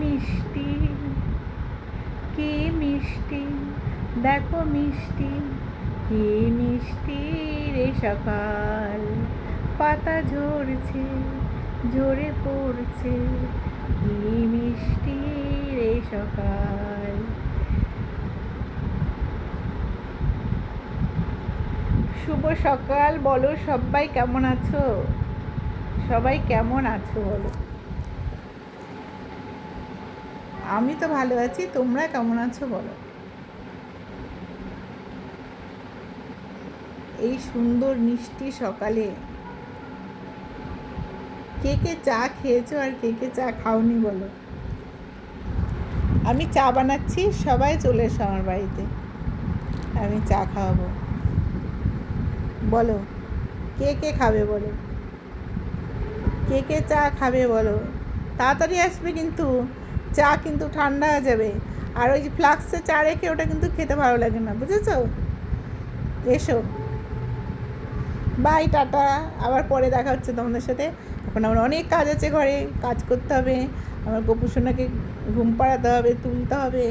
মিষ্টি, কি মিষ্টি, দেখো মিষ্টি, কি মিষ্টি রে সকাল। পাতা ঝরছে, ঝরে পড়ছে, কি মিষ্টি রে সকাল। শুভ সকাল। বলো সবাই কেমন আছো? সবাই কেমন আছো বলো? আমি তো ভালো আছি, তোমরা কেমন আছো বলো? এই সুন্দর মিষ্টি সকালে কে কে চা খেয়েছো আর কে কে চা খাওনি বলো? আমি চা বানাচ্ছি, সবাই চলে এসো আমার বাড়িতে, আমি চা খাওয়াবো। বলো কে কে খাবে বলো? কে কে চা খাবে বলো? তাড়াতাড়ি আসবে কিন্তু, চা কিন্তু ঠান্ডা হয়ে যাবে। আর ওই যে ফ্লাক্সে চা রেখে ওটা কিন্তু খেতে ভালো লাগে না, বুঝেছো? এসো, বাই, টাটা। আবার পরে দেখা হচ্ছে তোমাদের সাথে। এখন আমার অনেক কাজ আছে, ঘরে কাজ করতে হবে, আমার গোপুসোনাকে ঘুম পাড়াতে হবে, তুলতে হবে।